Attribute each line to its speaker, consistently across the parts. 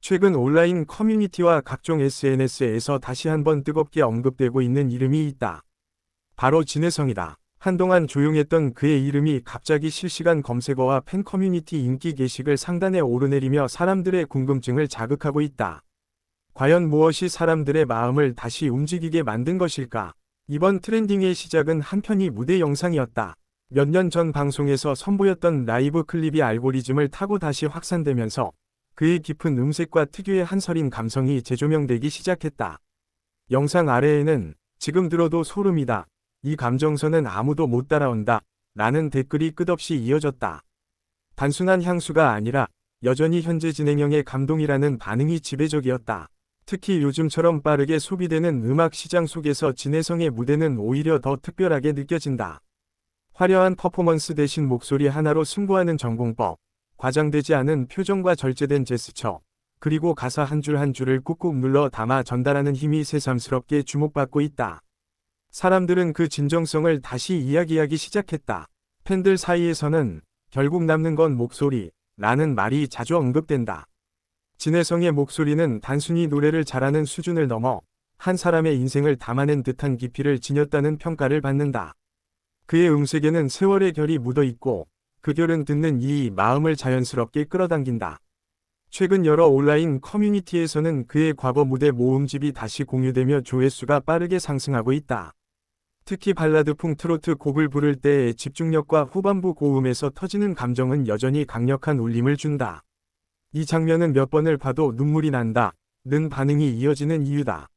Speaker 1: 최근 온라인 커뮤니티와 각종 SNS에서 다시 한번 뜨겁게 언급되고 있는 이름이 있다. 바로 진혜성이다. 한동안 조용했던 그의 이름이 갑자기 실시간 검색어와 팬 커뮤니티 인기 게시글 상단에 오르내리며 사람들의 궁금증을 자극하고 있다. 과연 무엇이 사람들의 마음을 다시 움직이게 만든 것일까? 이번 트렌딩의 시작은 한 편의 무대 영상이었다. 몇 년 전 방송에서 선보였던 라이브 클립이 알고리즘을 타고 다시 확산되면서 그의 깊은 음색과 특유의 한서린 감성이 재조명되기 시작했다. 영상 아래에는 "지금 들어도 소름이다. 이 감정선은 아무도 못 따라온다. 라는 댓글이 끝없이 이어졌다. 단순한 향수가 아니라 여전히 현재 진행형의 감동이라는 반응이 지배적이었다. 특히 요즘처럼 빠르게 소비되는 음악 시장 속에서 진혜성의 무대는 오히려 더 특별하게 느껴진다. 화려한 퍼포먼스 대신 목소리 하나로 승부하는 전공법, 과장되지 않은 표정과 절제된 제스처, 그리고 가사 한 줄 한 줄을 꾹꾹 눌러 담아 전달하는 힘이 새삼스럽게 주목받고 있다. 사람들은 그 진정성을 다시 이야기하기 시작했다. 팬들 사이에서는 "결국 남는 건 목소리" 라는 말이 자주 언급된다. 진혜성의 목소리는 단순히 노래를 잘하는 수준을 넘어 한 사람의 인생을 담아낸 듯한 깊이를 지녔다는 평가를 받는다. 그의 음색에는 세월의 결이 묻어있고 그 결은 듣는 이 마음을 자연스럽게 끌어당긴다. 최근 여러 온라인 커뮤니티에서는 그의 과거 무대 모음집이 다시 공유되며 조회수가 빠르게 상승하고 있다. 특히 발라드풍 트로트 곡을 부를 때의 집중력과 후반부 고음에서 터지는 감정은 여전히 강력한 울림을 준다. 이 장면은 몇 번을 봐도 눈물이 난다 는 반응이 이어지는 이유다.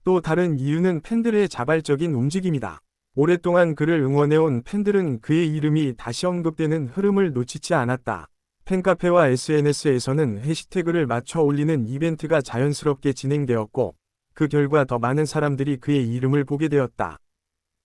Speaker 1: 또 다른 이유는 팬들의 자발적인 움직임이다. 오랫동안 그를 응원해온 팬들은 그의 이름이 다시 언급되는 흐름을 놓치지 않았다. 팬카페와 SNS에서는 해시태그를 맞춰 올리는 이벤트가 자연스럽게 진행되었고, 그 결과 더 많은 사람들이 그의 이름을 보게 되었다.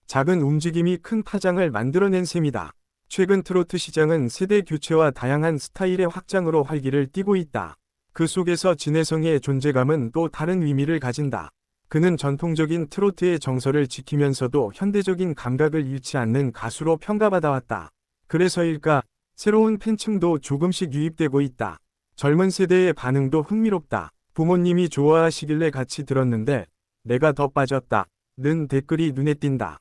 Speaker 1: 작은 움직임이 큰 파장을 만들어낸 셈이다. 최근 트로트 시장은 세대 교체와 다양한 스타일의 확장으로 활기를 띠고 있다. 그 속에서 진혜성의 존재감은 또 다른 의미를 가진다. 그는 전통적인 트로트의 정서를 지키면서도 현대적인 감각을 잃지 않는 가수로 평가받아왔다. 그래서일까, 새로운 팬층도 조금씩 유입되고 있다. 젊은 세대의 반응도 흥미롭다. "부모님이 좋아하시길래 같이 들었는데 내가 더 빠졌다. 는 댓글이 눈에 띈다.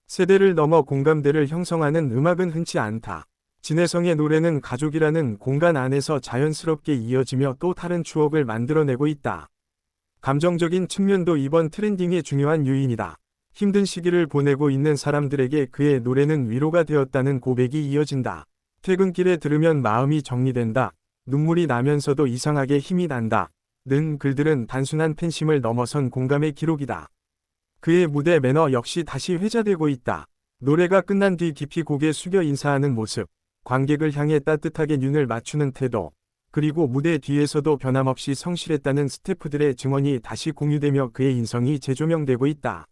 Speaker 1: 세대를 넘어 공감대를 형성하는 음악은 흔치 않다. 진혜성의 노래는 가족이라는 공간 안에서 자연스럽게 이어지며 또 다른 추억을 만들어내고 있다. 감정적인 측면도 이번 트렌딩의 중요한 요인이다. 힘든 시기를 보내고 있는 사람들에게 그의 노래는 위로가 되었다는 고백이 이어진다. "퇴근길에 들으면 마음이 정리된다. 눈물이 나면서도 이상하게 힘이 난다. 는 글들은 단순한 팬심을 넘어선 공감의 기록이다. 그의 무대 매너 역시 다시 회자되고 있다. 노래가 끝난 뒤 깊이 고개 숙여 인사하는 모습, 관객을 향해 따뜻하게 눈을 맞추는 태도, 그리고 무대 뒤에서도 변함없이 성실했다는 스태프들의 증언이 다시 공유되며 그의 인성이 재조명되고 있다.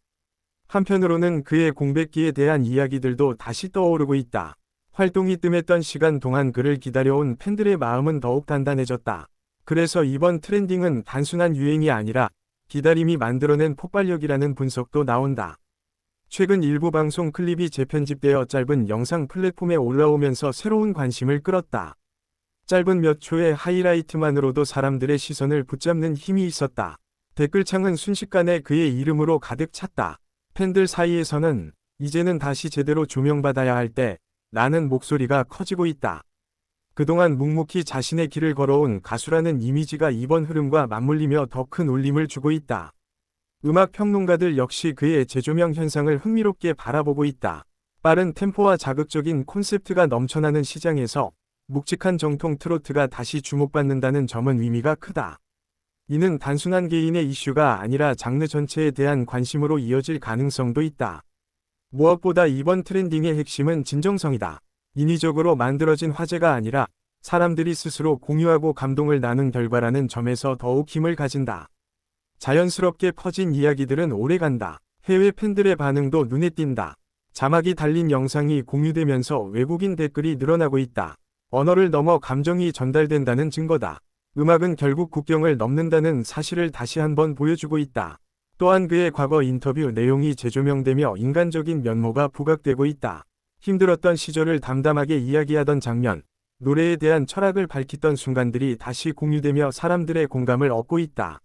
Speaker 1: 한편으로는 그의 공백기에 대한 이야기들도 다시 떠오르고 있다. 활동이 뜸했던 시간 동안 그를 기다려온 팬들의 마음은 더욱 단단해졌다. 그래서 이번 트렌딩은 단순한 유행이 아니라 기다림이 만들어낸 폭발력이라는 분석도 나온다. 최근 일부 방송 클립이 재편집되어 짧은 영상 플랫폼에 올라오면서 새로운 관심을 끌었다. 짧은 몇 초의 하이라이트만으로도 사람들의 시선을 붙잡는 힘이 있었다. 댓글창은 순식간에 그의 이름으로 가득 찼다. 팬들 사이에서는 "이제는 다시 제대로 조명받아야 할 때" 라는 목소리가 커지고 있다. 그동안 묵묵히 자신의 길을 걸어온 가수라는 이미지가 이번 흐름과 맞물리며 더 큰 울림을 주고 있다. 음악 평론가들 역시 그의 재조명 현상을 흥미롭게 바라보고 있다. 빠른 템포와 자극적인 콘셉트가 넘쳐나는 시장에서 묵직한 정통 트로트가 다시 주목받는다는 점은 의미가 크다. 이는 단순한 개인의 이슈가 아니라 장르 전체에 대한 관심으로 이어질 가능성도 있다. 무엇보다 이번 트렌딩의 핵심은 진정성이다. 인위적으로 만들어진 화제가 아니라 사람들이 스스로 공유하고 감동을 나눈 결과라는 점에서 더욱 힘을 가진다. 자연스럽게 퍼진 이야기들은 오래간다. 해외 팬들의 반응도 눈에 띈다. 자막이 달린 영상이 공유되면서 외국인 댓글이 늘어나고 있다. 언어를 넘어 감정이 전달된다는 증거다. 음악은 결국 국경을 넘는다는 사실을 다시 한번 보여주고 있다. 또한 그의 과거 인터뷰 내용이 재조명되며 인간적인 면모가 부각되고 있다. 힘들었던 시절을 담담하게 이야기하던 장면, 노래에 대한 철학을 밝히던 순간들이 다시 공유되며 사람들의 공감을 얻고 있다.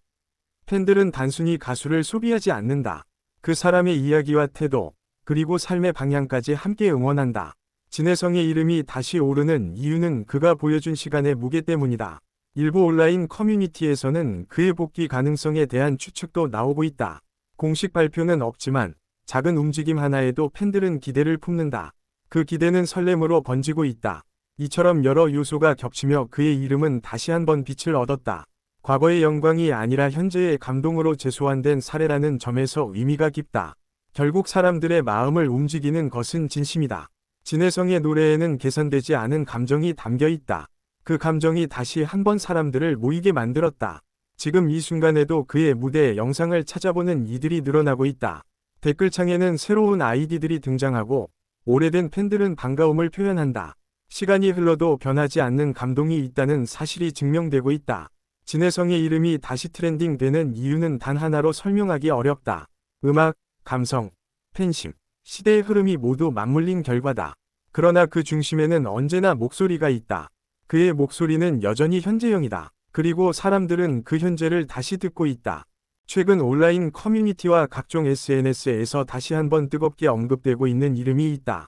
Speaker 1: 팬들은 단순히 가수를 소비하지 않는다. 그 사람의 이야기와 태도, 그리고 삶의 방향까지 함께 응원한다. 진혜성의 이름이 다시 오르는 이유는 그가 보여준 시간의 무게 때문이다. 일부 온라인 커뮤니티에서는 그의 복귀 가능성에 대한 추측도 나오고 있다. 공식 발표는 없지만 작은 움직임 하나에도 팬들은 기대를 품는다. 그 기대는 설렘으로 번지고 있다. 이처럼 여러 요소가 겹치며 그의 이름은 다시 한번 빛을 얻었다. 과거의 영광이 아니라 현재의 감동으로 재소환된 사례라는 점에서 의미가 깊다. 결국 사람들의 마음을 움직이는 것은 진심이다. 진혜성의 노래에는 계산되지 않은 감정이 담겨 있다. 그 감정이 다시 한번 사람들을 모이게 만들었다. 지금 이 순간에도 그의 무대 영상을 찾아보는 이들이 늘어나고 있다. 댓글창에는 새로운 아이디들이 등장하고 오래된 팬들은 반가움을 표현한다. 시간이 흘러도 변하지 않는 감동이 있다는 사실이 증명되고 있다. 진혜성의 이름이 다시 트렌딩되는 이유는 단 하나로 설명하기 어렵다. 음악, 감성, 팬심, 시대의 흐름이 모두 맞물린 결과다. 그러나 그 중심에는 언제나 목소리가 있다. 그의 목소리는 여전히 현재형이다. 그리고 사람들은 그 현재를 다시 듣고 있다. 최근 온라인 커뮤니티와 각종 SNS에서 다시 한번 뜨겁게 언급되고 있는 이름이 있다.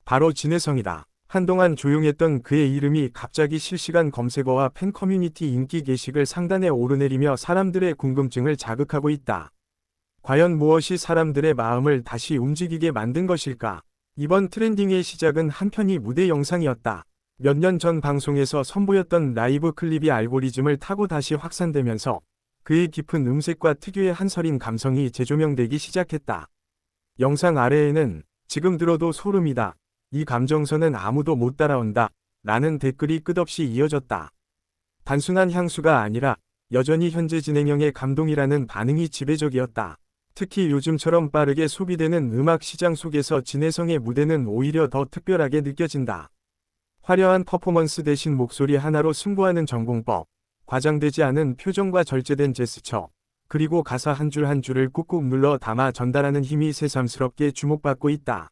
Speaker 1: 바로 진혜성이다. 한동안 조용했던 그의 이름이 갑자기 실시간 검색어와 팬 커뮤니티 인기 게시글 상단에 오르내리며 사람들의 궁금증을 자극하고 있다. 과연 무엇이 사람들의 마음을 다시 움직이게 만든 것일까? 이번 트렌딩의 시작은 한편이 무대 영상이었다. 몇 년 전 방송에서 선보였던 라이브 클립이 알고리즘을 타고 다시 확산되면서 그의 깊은 음색과 특유의 한서린 감성이 재조명되기 시작했다. 영상 아래에는 지금 들어도 소름이다. 이 감정선은 아무도 못 따라온다. 라는 댓글이 끝없이 이어졌다. 단순한 향수가 아니라 여전히 현재 진행형의 감동이라는 반응이 지배적이었다. 특히 요즘처럼 빠르게 소비되는 음악 시장 속에서 진혜성의 무대는 오히려 더 특별하게 느껴진다. 화려한 퍼포먼스 대신 목소리 하나로 승부하는 전공법, 과장되지 않은 표정과 절제된 제스처, 그리고 가사 한 줄 한 줄을 꾹꾹 눌러 담아 전달하는 힘이 새삼스럽게 주목받고 있다.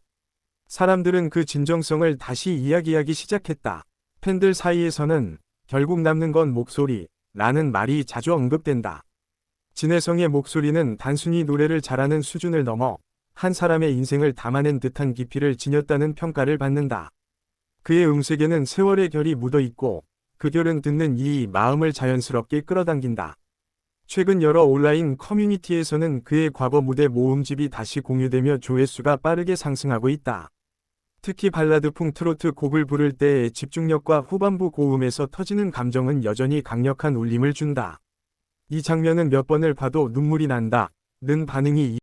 Speaker 1: 사람들은 그 진정성을 다시 이야기하기 시작했다. 팬들 사이에서는 결국 남는 건 목소리라는 말이 자주 언급된다. 진혜성의 목소리는 단순히 노래를 잘하는 수준을 넘어 한 사람의 인생을 담아낸 듯한 깊이를 지녔다는 평가를 받는다. 그의 음색에는 세월의 결이 묻어 있고 그 결은 듣는 이 마음을 자연스럽게 끌어당긴다. 최근 여러 온라인 커뮤니티에서는 그의 과거 무대 모음집이 다시 공유되며 조회수가 빠르게 상승하고 있다. 특히 발라드풍 트로트 곡을 부를 때의 집중력과 후반부 고음에서 터지는 감정은 여전히 강력한 울림을 준다. 이 장면은 몇 번을 봐도 눈물이 난다. 는 반응이